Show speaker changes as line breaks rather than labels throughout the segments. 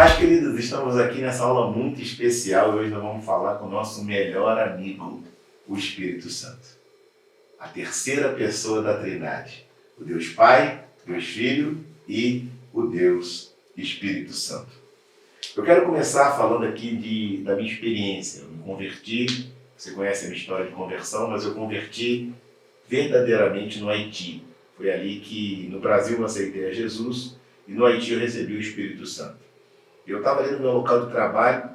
paz, queridos, estamos aqui nessa aula muito especial e hoje nós vamos falar com o nosso melhor amigo, o Espírito Santo. A terceira pessoa da Trindade, o Deus Pai, Deus Filho e o Deus Espírito Santo. Eu quero começar falando aqui da minha experiência. Eu me converti, você conhece a minha história de conversão, mas eu converti verdadeiramente no Haiti. Foi ali que no Brasil eu aceitei a Jesus e no Haiti eu recebi o Espírito Santo. Eu estava ali no meu local de trabalho,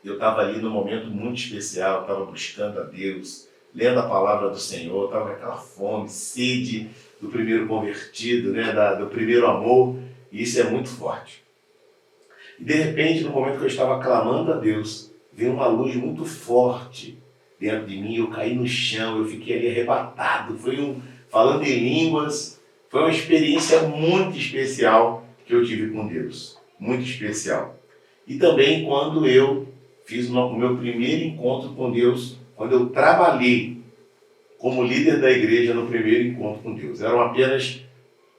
eu estava ali num momento muito especial, estava buscando a Deus, lendo a palavra do Senhor, estava com aquela fome, sede do primeiro convertido, né, do primeiro amor, e isso é muito forte. E de repente, no momento que eu estava clamando a Deus, veio uma luz muito forte dentro de mim, eu caí no chão, eu fiquei ali arrebatado, falando em línguas, foi uma experiência muito especial que eu tive com Deus. Muito especial. E também quando eu fiz o meu primeiro encontro com Deus, quando eu trabalhei como líder da igreja no primeiro encontro com Deus. Eram apenas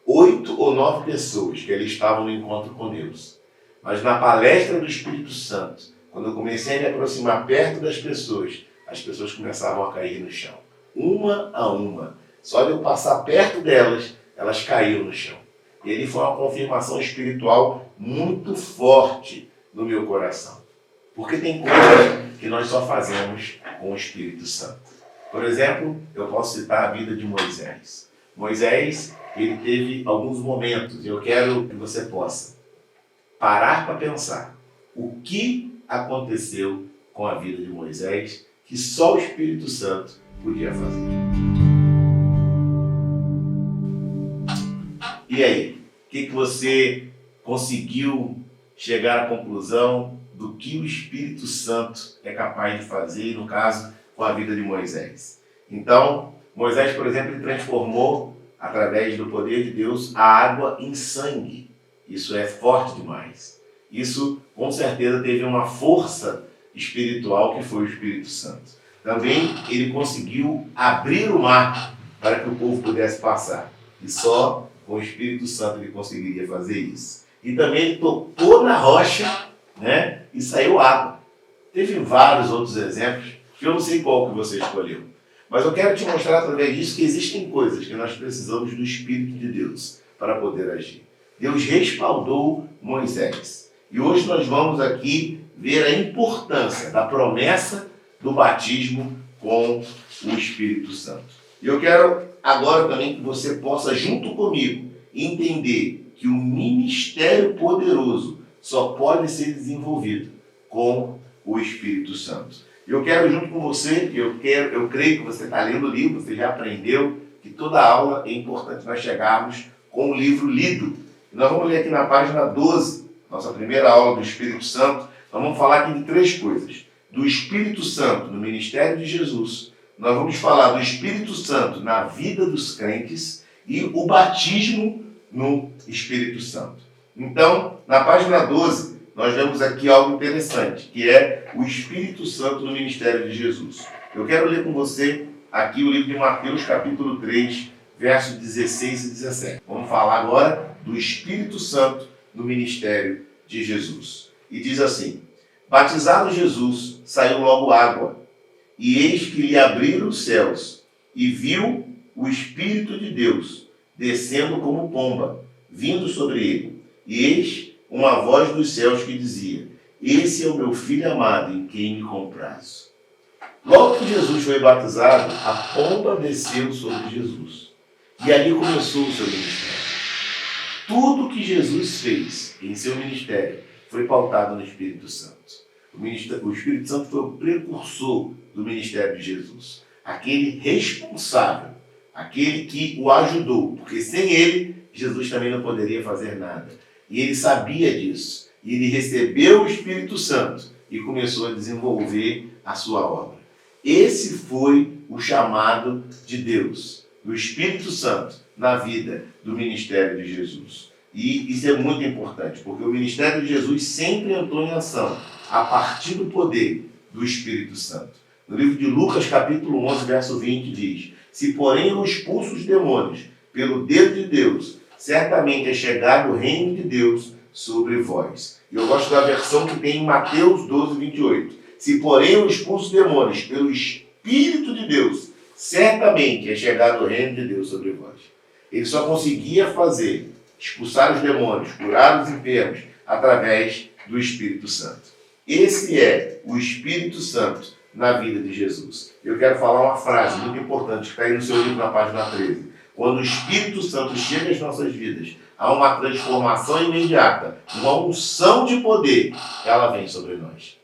8 ou 9 pessoas que ali estavam no encontro com Deus. Mas na palestra do Espírito Santo, quando eu comecei a me aproximar perto das pessoas, as pessoas começavam a cair no chão. Uma a uma. Só de eu passar perto delas, elas caíram no chão. E ali foi uma confirmação espiritual muito forte no meu coração. Porque tem coisas que nós só fazemos com o Espírito Santo. Por exemplo, eu posso citar a vida de Moisés. Moisés, ele teve alguns momentos, e eu quero que você possa parar para pensar o que aconteceu com a vida de Moisés que só o Espírito Santo podia fazer. E aí, o que você conseguiu chegar à conclusão do que o Espírito Santo é capaz de fazer, no caso, com a vida de Moisés? Então, Moisés, por exemplo, ele transformou, através do poder de Deus, a água em sangue. Isso é forte demais. Isso, com certeza, teve uma força espiritual que foi o Espírito Santo. Também ele conseguiu abrir o mar para que o povo pudesse passar. E só com o Espírito Santo ele conseguiria fazer isso. E também ele tocou na rocha, né, e saiu água. Teve vários outros exemplos, que eu não sei qual que você escolheu. Mas eu quero te mostrar através disso que existem coisas que nós precisamos do Espírito de Deus para poder agir. Deus respaldou Moisés. E hoje nós vamos aqui ver a importância da promessa do batismo com o Espírito Santo. E eu quero agora também que você possa, junto comigo, entender que o ministério poderoso só pode ser desenvolvido com o Espírito Santo. Eu quero, junto com você, eu creio que você está lendo o livro, você já aprendeu que toda aula é importante nós chegarmos com o livro lido. E nós vamos ler aqui na página 12, nossa primeira aula do Espírito Santo. Nós vamos falar aqui de 3 coisas. Do Espírito Santo no ministério de Jesus. Nós vamos falar do Espírito Santo na vida dos crentes e o batismo no Espírito Santo. Então, na página 12, nós vemos aqui algo interessante, que é o Espírito Santo no ministério de Jesus. Eu quero ler com você aqui o livro de Mateus, capítulo 3, versos 16 e 17. Vamos falar agora do Espírito Santo no ministério de Jesus. E diz assim: batizado Jesus, saiu logo água, e eis que lhe abriram os céus, e viu o Espírito de Deus, descendo como pomba, vindo sobre ele. E eis uma voz dos céus que dizia: esse é o meu Filho amado, em quem me comprazo. Logo que Jesus foi batizado, a pomba desceu sobre Jesus. E ali começou o seu ministério. Tudo que Jesus fez em seu ministério foi pautado no Espírito Santo. O Espírito Santo foi o precursor do ministério de Jesus. Aquele responsável, aquele que o ajudou, porque sem ele, Jesus também não poderia fazer nada. E ele sabia disso. E ele recebeu o Espírito Santo e começou a desenvolver a sua obra. Esse foi o chamado de Deus, do Espírito Santo, na vida do ministério de Jesus. E isso é muito importante, porque o ministério de Jesus sempre entrou em ação a partir do poder do Espírito Santo. No livro de Lucas, capítulo 11, verso 20, diz: se porém eu expulso os demônios pelo dedo de Deus, certamente é chegado o reino de Deus sobre vós. E eu gosto da versão que tem em Mateus 12, 28. Se porém eu expulso demônios pelo Espírito de Deus, certamente é chegado o reino de Deus sobre vós. Ele só conseguia expulsar os demônios, curar os enfermos, através do Espírito Santo. Esse é o Espírito Santo na vida de Jesus. Eu quero falar uma frase muito importante que está aí no seu livro, na página 13. Quando o Espírito Santo chega às nossas vidas, há uma transformação imediata, uma unção de poder, ela vem sobre nós.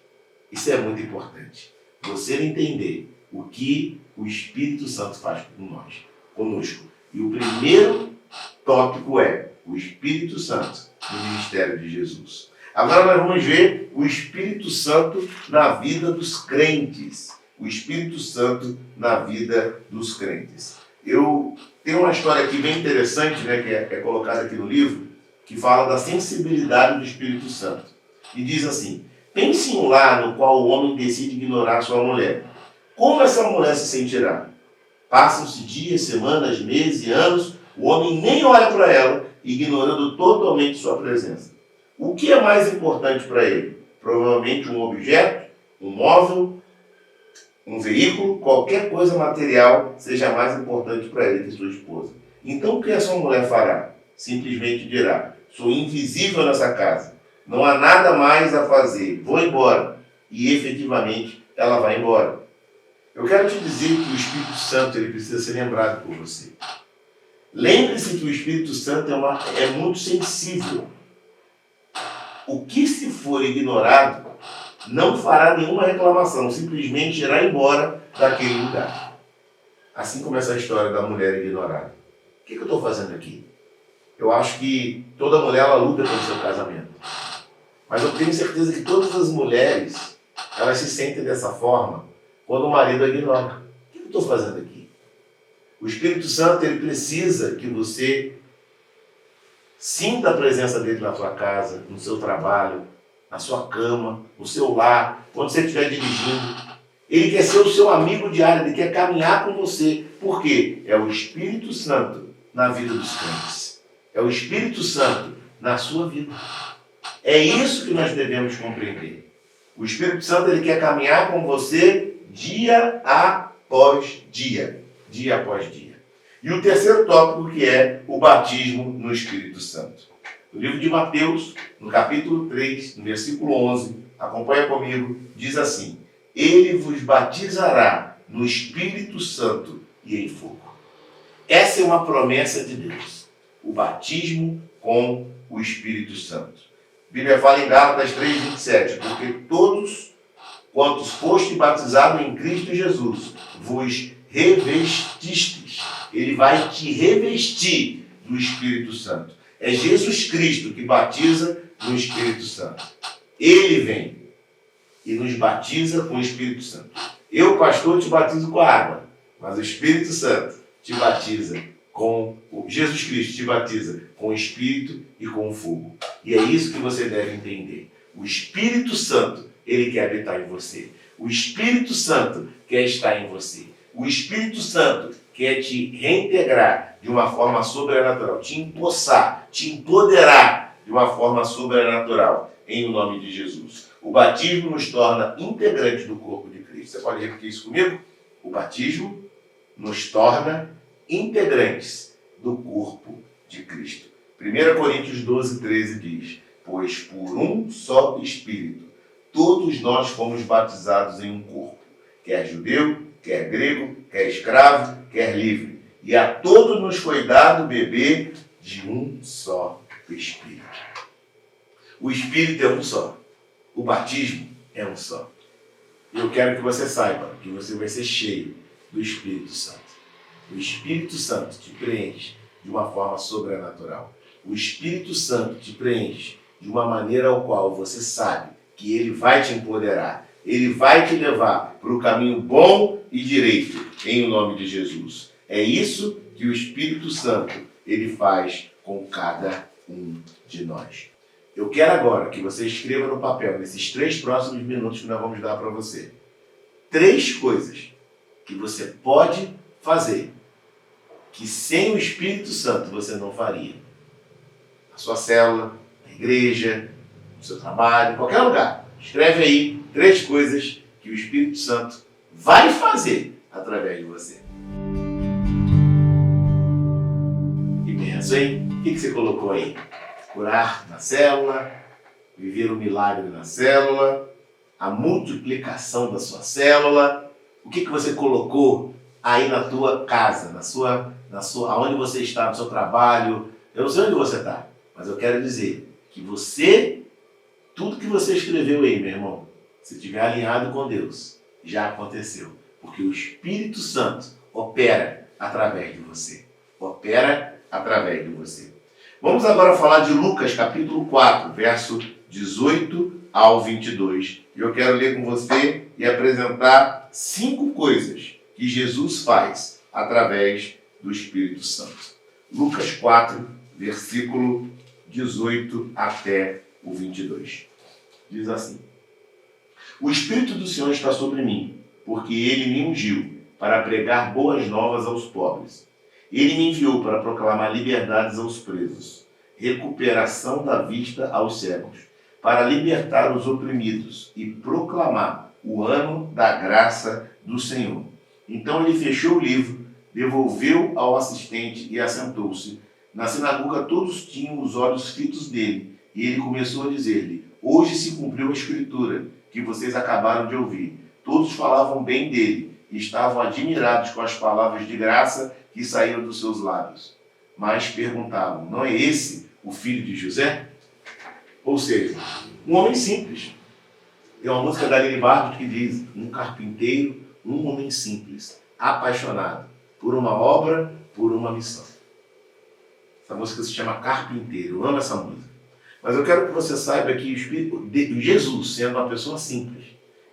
Isso é muito importante. Você entender o que o Espírito Santo faz conosco. E o primeiro tópico é o Espírito Santo no ministério de Jesus. Agora nós vamos ver o Espírito Santo na vida dos crentes. O Espírito Santo na vida dos crentes. Eu tenho uma história aqui bem interessante, né, que é colocada aqui no livro, que fala da sensibilidade do Espírito Santo. E diz assim: pense em um lar no qual o homem decide ignorar sua mulher. Como essa mulher se sentirá? Passam-se dias, semanas, meses e anos, o homem nem olha para ela, ignorando totalmente sua presença. O que é mais importante para ele? Provavelmente um objeto, um móvel, um veículo, qualquer coisa material seja mais importante para ele que sua esposa. Então o que essa mulher fará? Simplesmente dirá: sou invisível nessa casa, não há nada mais a fazer, vou embora. E efetivamente ela vai embora. Eu quero te dizer que o Espírito Santo ele precisa ser lembrado por você. Lembre-se que o Espírito Santo é muito sensível. O que se for ignorado não fará nenhuma reclamação, simplesmente irá embora daquele lugar. Assim como essa história da mulher ignorada. O que eu estou fazendo aqui? Eu acho que toda mulher ela luta pelo seu casamento. Mas eu tenho certeza que todas as mulheres elas se sentem dessa forma quando o marido a ignora. O que eu estou fazendo aqui? O Espírito Santo ele precisa que você sinta a presença dele na sua casa, no seu trabalho, na sua cama, no seu lar, quando você estiver dirigindo. Ele quer ser o seu amigo diário, ele quer caminhar com você. Por quê? É o Espírito Santo na vida dos crentes. É o Espírito Santo na sua vida. É isso que nós devemos compreender. O Espírito Santo ele quer caminhar com você dia após dia. Dia após dia. E o terceiro tópico que é o batismo no Espírito Santo. No livro de Mateus, no capítulo 3, no versículo 11, acompanha comigo, diz assim: ele vos batizará no Espírito Santo e em fogo. Essa é uma promessa de Deus. O batismo com o Espírito Santo. A Bíblia fala em Gálatas 3:27, porque todos quantos foste batizados em Cristo Jesus, vos revestistes. Ele vai te revestir do Espírito Santo. É Jesus Cristo que batiza no Espírito Santo. Ele vem e nos batiza com o Espírito Santo. Eu, pastor, te batizo com a água, mas o Espírito Santo te batiza com... Jesus Cristo te batiza com o Espírito e com o fogo. E é isso que você deve entender. O Espírito Santo, ele quer habitar em você. O Espírito Santo quer estar em você. O Espírito Santo quer te reintegrar de uma forma sobrenatural, te empossar, te empoderar de uma forma sobrenatural, em nome de Jesus. O batismo nos torna integrantes do corpo de Cristo. Você pode repetir isso comigo? O batismo nos torna integrantes do corpo de Cristo. 1 Coríntios 12:13 diz: pois por um só Espírito, todos nós fomos batizados em um corpo, quer judeu, quer grego, quer escravo, quer livre. E a todos nos foi dado beber de um só Espírito. O Espírito é um só. O batismo é um só. Eu quero que você saiba que você vai ser cheio do Espírito Santo. O Espírito Santo te preenche de uma forma sobrenatural. O Espírito Santo te preenche de uma maneira ao qual você sabe que ele vai te empoderar. Ele vai te levar para o caminho bom e direito, em nome de Jesus. É isso que o Espírito Santo ele faz com cada um de nós. Eu quero agora que você escreva no papel, nesses 3 próximos minutos que nós vamos dar para você, 3 coisas que você pode fazer, que sem o Espírito Santo você não faria. Na sua célula, na igreja, no seu trabalho, em qualquer lugar. Escreve aí 3 coisas que o Espírito Santo vai fazer através de você. E pensa, hein? O que você colocou aí? Curar na célula, viver o milagre na célula, a multiplicação da sua célula. O que você colocou aí na tua casa, aonde você está, no seu trabalho? Eu não sei onde você está, mas eu quero dizer que tudo que você escreveu aí, meu irmão, se estiver alinhado com Deus, já aconteceu. Porque o Espírito Santo opera através de você. Opera através de você. Vamos agora falar de Lucas, capítulo 4, verso 18 ao 22. E eu quero ler com você e apresentar 5 coisas que Jesus faz através do Espírito Santo. Lucas 4, versículo 18 até o 22. Diz assim: O Espírito do Senhor está sobre mim, porque Ele me ungiu para pregar boas novas aos pobres. Ele me enviou para proclamar liberdades aos presos, recuperação da vista aos cegos, para libertar os oprimidos e proclamar o ano da graça do Senhor. Então ele fechou o livro, devolveu ao assistente e assentou-se. Na sinagoga todos tinham os olhos fitos nele, e ele começou a dizer-lhe: Hoje se cumpriu a escritura que vocês acabaram de ouvir. Todos falavam bem dele e estavam admirados com as palavras de graça que saíram dos seus lábios. Mas perguntavam: Não é esse o filho de José? Ou seja, um homem simples. Tem uma música da Aline Barros que diz: um carpinteiro, um homem simples, apaixonado por uma obra, por uma missão. Essa música se chama Carpinteiro. Eu amo essa música. Mas eu quero que você saiba que Jesus, sendo uma pessoa simples,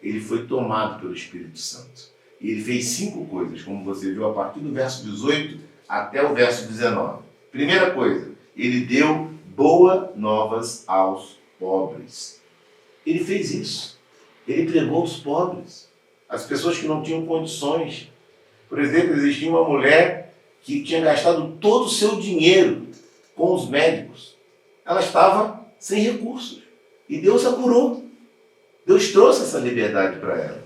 ele foi tomado pelo Espírito Santo. E ele fez 5 coisas, como você viu a partir do verso 18 até o verso 19. Primeira coisa, ele deu boas novas aos pobres. Ele fez isso. Ele pregou aos pobres, as pessoas que não tinham condições. Por exemplo, existia uma mulher que tinha gastado todo o seu dinheiro com os médicos. Ela estava sem recursos. E Deus a curou. Deus trouxe essa liberdade para ela.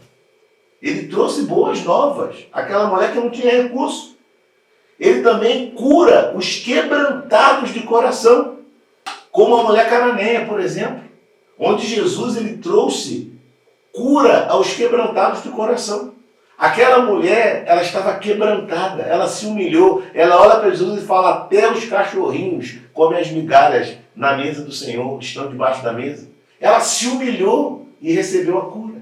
Ele trouxe boas novas. Aquela mulher que não tinha recurso. Ele também cura os quebrantados de coração. Como a mulher cananeia, por exemplo. Onde Jesus ele trouxe cura aos quebrantados de coração. Aquela mulher, ela estava quebrantada, ela se humilhou, ela olha para Jesus e fala: até os cachorrinhos comem as migalhas na mesa do Senhor, estão debaixo da mesa. Ela se humilhou e recebeu a cura.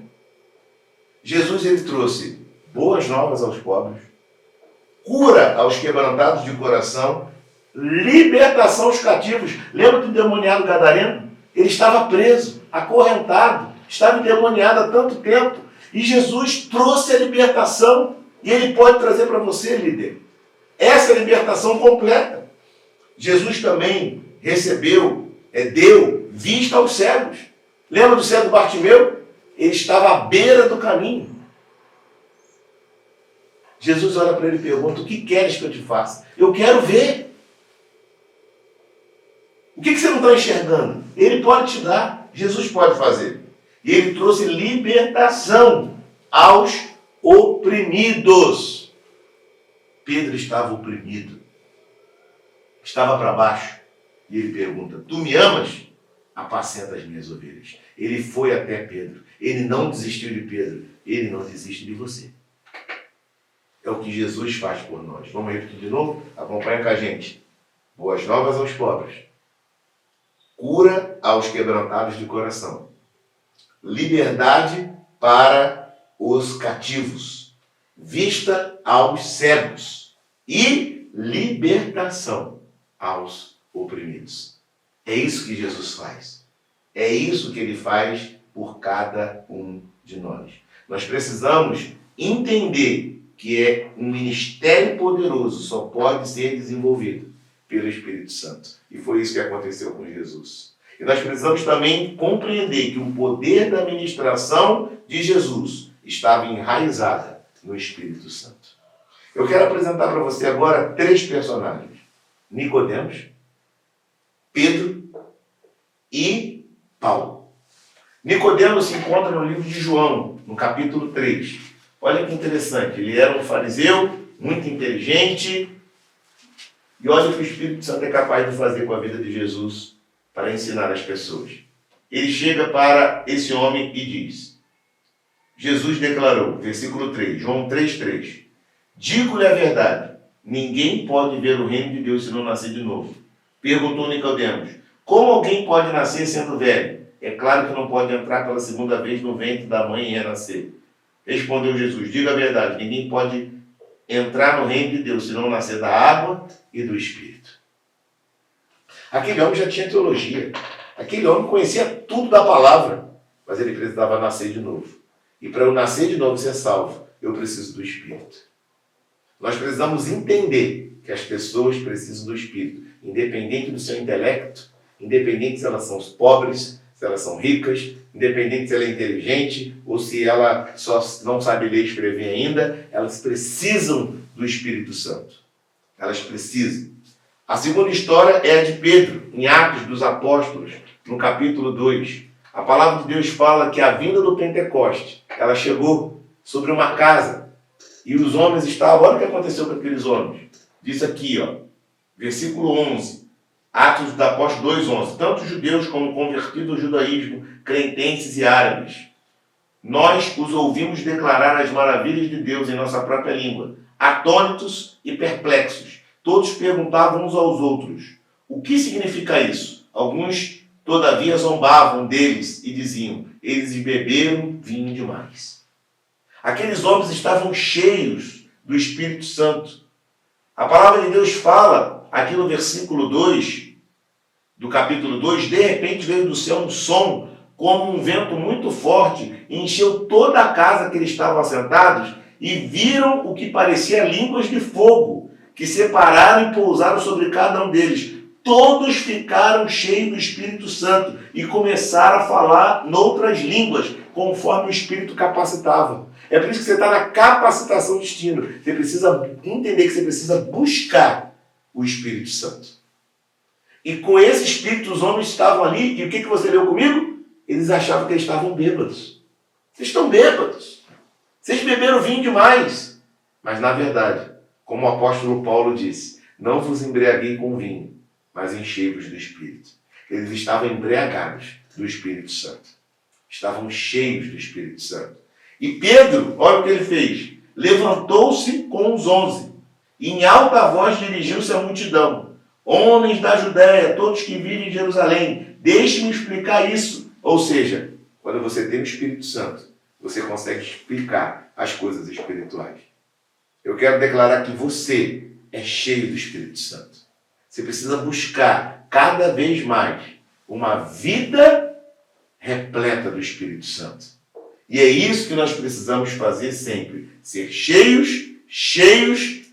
Jesus ele trouxe boas novas aos pobres, cura aos quebrantados de coração, libertação aos cativos. Lembra do endemoniado gadareno? Ele estava preso, acorrentado, estava endemoniado há tanto tempo. E Jesus trouxe a libertação. E Ele pode trazer para você, líder, essa libertação completa. Jesus também deu vista aos cegos. Lembra do cego Bartimeu? Ele estava à beira do caminho. Jesus olha para ele e pergunta: o que queres que eu te faça? Eu quero ver. O que você não está enxergando? Ele pode te dar. Jesus pode fazer. E ele trouxe libertação aos oprimidos. Pedro estava oprimido. Estava para baixo. E ele pergunta: tu me amas? Apacenta as minhas ovelhas. Ele foi até Pedro. Ele não desistiu de Pedro. Ele não desiste de você. É o que Jesus faz por nós. Vamos repetir de novo? Acompanha com a gente. Boas novas aos pobres. Cura aos quebrantados de coração. Liberdade para os cativos. Vista aos cegos. E libertação aos oprimidos. É isso que Jesus faz. É isso que Ele faz por cada um de nós. Nós precisamos entender que é um ministério poderoso, só pode ser desenvolvido pelo Espírito Santo. E foi isso que aconteceu com Jesus. E nós precisamos também compreender que o poder da ministração de Jesus estava enraizado no Espírito Santo. Eu quero apresentar para você agora 3 personagens. Nicodemos, Pedro Nicodemos se encontra no livro de João, no capítulo 3. Olha que interessante, ele era um fariseu, muito inteligente, e olha o que o Espírito Santo é capaz de fazer com a vida de Jesus para ensinar as pessoas. Ele chega para esse homem e diz, Jesus declarou, versículo 3, João 3:3, digo-lhe a verdade, ninguém pode ver o reino de Deus se não nascer de novo. Perguntou Nicodemos, como alguém pode nascer sendo velho? É claro que não pode entrar pela segunda vez no ventre da mãe e renascer. Respondeu Jesus, diga a verdade, ninguém pode entrar no reino de Deus se não nascer da água e do Espírito. Aquele homem já tinha teologia. Aquele homem conhecia tudo da palavra, mas ele precisava nascer de novo. E para eu nascer de novo e ser salvo, eu preciso do Espírito. Nós precisamos entender que as pessoas precisam do Espírito, independente do seu intelecto, independente se elas são pobres, se elas são ricas, independente se ela é inteligente ou se ela só não sabe ler e escrever ainda, elas precisam do Espírito Santo. Elas precisam. A segunda história é a de Pedro, em Atos dos Apóstolos, no capítulo 2. A palavra de Deus fala que a vinda do Pentecoste, ela chegou sobre uma casa e os homens estavam, olha o que aconteceu com aqueles homens. Diz aqui, versículo 11, Atos dos Apóstolos 2:11. Tanto judeus como convertidos ao judaísmo, cretenses e árabes, nós os ouvimos declarar as maravilhas de Deus em nossa própria língua, atônitos e perplexos. Todos perguntavam uns aos outros, o que significa isso? Alguns, todavia, zombavam deles e diziam, eles beberam vinho demais. Aqueles homens estavam cheios do Espírito Santo. A palavra de Deus fala, aqui no versículo 2, do capítulo 2, de repente veio do céu um som, como um vento muito forte, e encheu toda a casa que eles estavam assentados, e viram o que parecia línguas de fogo, que separaram e pousaram sobre cada um deles. Todos ficaram cheios do Espírito Santo e começaram a falar noutras línguas, conforme o Espírito capacitava. É por isso que você está na capacitação de destino. Você precisa entender que você precisa buscar o Espírito Santo. E com esse Espírito os homens estavam ali, e o que você leu comigo? Eles achavam que eles estavam bêbados. Vocês estão bêbados. Vocês beberam vinho demais. Mas na verdade, como o apóstolo Paulo disse, não vos embriaguei com vinho, mas enchei-vos do Espírito. Eles estavam embriagados do Espírito Santo. Estavam cheios do Espírito Santo. E Pedro, olha o que ele fez. Levantou-se com os 11 e em alta voz dirigiu-se à multidão. Homens da Judéia, todos que vivem em Jerusalém, deixe-me explicar isso. Ou seja, quando você tem o Espírito Santo, você consegue explicar as coisas espirituais. Eu quero declarar que você é cheio do Espírito Santo. Você precisa buscar cada vez mais uma vida repleta do Espírito Santo. E é isso que nós precisamos fazer sempre. Ser cheios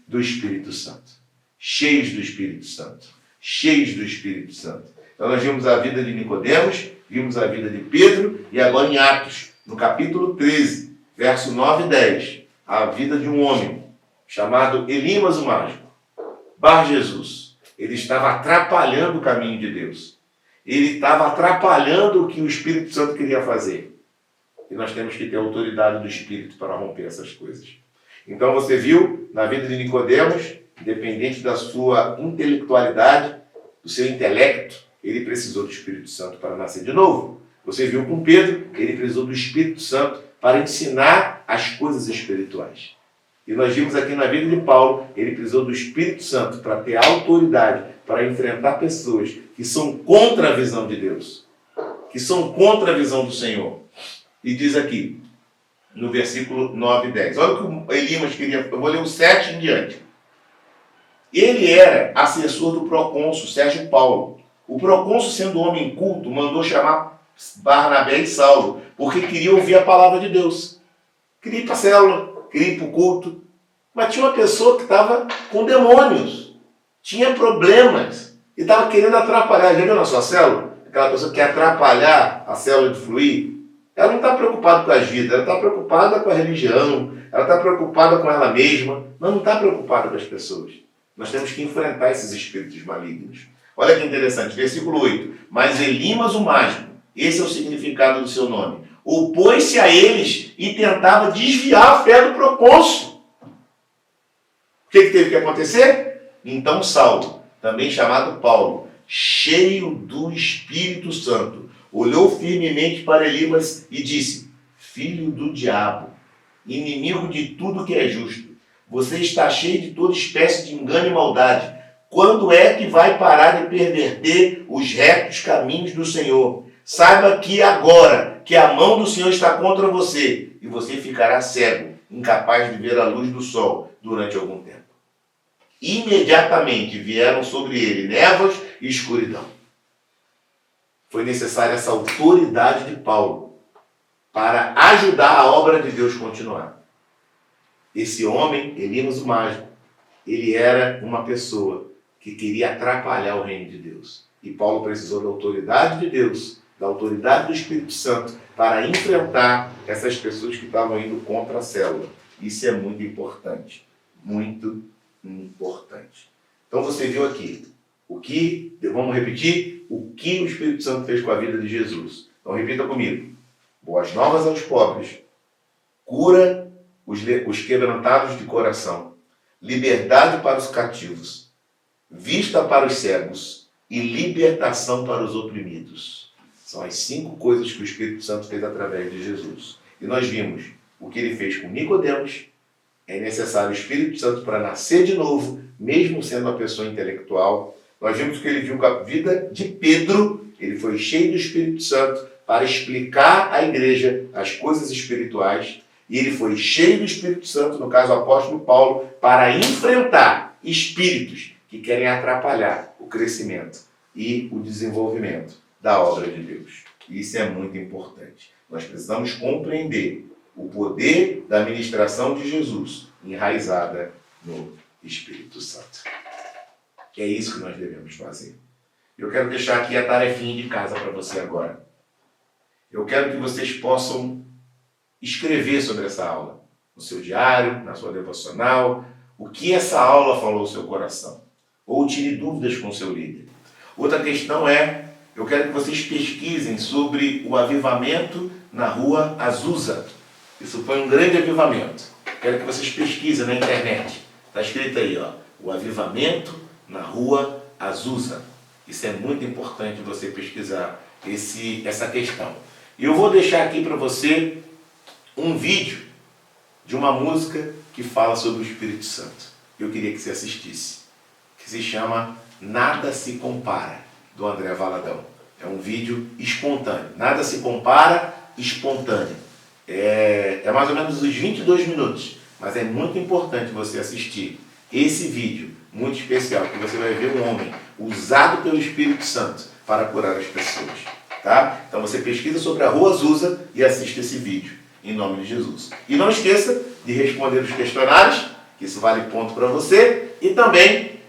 do Espírito Santo. Cheios do Espírito Santo. Cheios do Espírito Santo. Então nós vimos a vida de Nicodemos, vimos a vida de Pedro, e agora em Atos, no capítulo 13, verso 9 e 10, a vida de um homem chamado Elimas o Mágico, Bar Jesus. Ele estava atrapalhando o caminho de Deus. Ele estava atrapalhando o que o Espírito Santo queria fazer. E nós temos que ter a autoridade do Espírito para romper essas coisas. Então você viu na vida de Nicodemos, independente da sua intelectualidade, do seu intelecto, ele precisou do Espírito Santo para nascer de novo. Você viu com Pedro, ele precisou do Espírito Santo para ensinar as coisas espirituais. E nós vimos aqui na vida de Paulo, ele precisou do Espírito Santo para ter autoridade, para enfrentar pessoas que são contra a visão de Deus, que são contra a visão do Senhor. E diz aqui, no versículo 9 e 10. Olha o que o Elimas queria. Eu vou ler o 7 em diante. Ele era assessor do procônsul Sérgio Paulo. O procônsul, sendo homem culto, mandou chamar Barnabé e Saulo, porque queria ouvir a palavra de Deus. Queria ir para a célula, queria ir para o culto. Mas tinha uma pessoa que estava com demônios, tinha problemas, e estava querendo atrapalhar. Já viu na sua célula? Aquela pessoa que quer atrapalhar a célula de fluir. Ela não está preocupada com as vidas, ela está preocupada com a religião, ela está preocupada com ela mesma, mas não está preocupada com as pessoas. Nós temos que enfrentar esses espíritos malignos. Olha que interessante, versículo 8. Mas Elimas o Mágico, Esse é o significado do seu nome. Opôs-se a eles e tentava desviar a fé do procônsul. O que teve que acontecer? Então Saulo, também chamado Paulo, cheio do Espírito Santo, olhou firmemente para Elimas e disse: filho do diabo, inimigo de tudo que é justo, você está cheio de toda espécie de engano e maldade. Quando é que vai parar de perverter os retos caminhos do Senhor? Saiba que agora, que a mão do Senhor está contra você, e você ficará cego, incapaz de ver a luz do sol durante algum tempo. Imediatamente vieram sobre ele névoas e escuridão. Foi necessária essa autoridade de Paulo para ajudar a obra de Deus continuar. Esse homem, Elimas o mágico, ele era uma pessoa que queria atrapalhar o reino de Deus. E Paulo precisou da autoridade de Deus, da autoridade do Espírito Santo, para enfrentar essas pessoas que estavam indo contra a célula. Isso é muito importante. Muito importante. Então você viu aqui vamos repetir, o que o Espírito Santo fez com a vida de Jesus. Então repita comigo. Boas novas aos pobres, cura os quebrantados de coração, liberdade para os cativos, vista para os cegos e libertação para os oprimidos. São as 5 coisas que o Espírito Santo fez através de Jesus. E nós vimos o que ele fez com Nicodemos. É necessário o Espírito Santo para nascer de novo, mesmo sendo uma pessoa intelectual. Nós vimos que ele viu com a vida de Pedro, ele foi cheio do Espírito Santo para explicar à igreja as coisas espirituais. E ele foi cheio do Espírito Santo, no caso o apóstolo Paulo, para enfrentar espíritos que querem atrapalhar o crescimento e o desenvolvimento da obra de Deus. Isso é muito importante. Nós precisamos compreender o poder da ministração de Jesus enraizada no Espírito Santo. É isso que nós devemos fazer. Eu quero deixar aqui a tarefinha de casa para você agora. Eu quero que vocês possam escrever sobre essa aula, no seu diário, na sua devocional, o que essa aula falou ao seu coração. Ou tire dúvidas com o seu líder. Outra questão é, eu quero que vocês pesquisem sobre o avivamento na rua Azusa. Isso foi um grande avivamento. Quero que vocês pesquisem na internet. Está escrito aí, ó, o avivamento na rua Azusa. Isso é muito importante você pesquisar essa questão. E eu vou deixar aqui para você um vídeo de uma música que fala sobre o Espírito Santo. Eu queria que você assistisse. Que se chama Nada Se Compara, do André Valadão. É um vídeo espontâneo. Nada se compara, espontâneo. É mais ou menos uns 22 minutos. Mas é muito importante você assistir esse vídeo muito especial, que você vai ver um homem usado pelo Espírito Santo para curar as pessoas. Tá? Então você pesquisa sobre a Rua Azusa e assiste esse vídeo, em nome de Jesus. E não esqueça de responder os questionários, que isso vale ponto para você, e também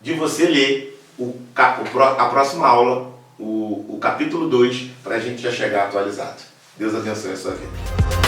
de você ler a próxima aula, o capítulo 2, para a gente já chegar atualizado. Deus abençoe a sua vida.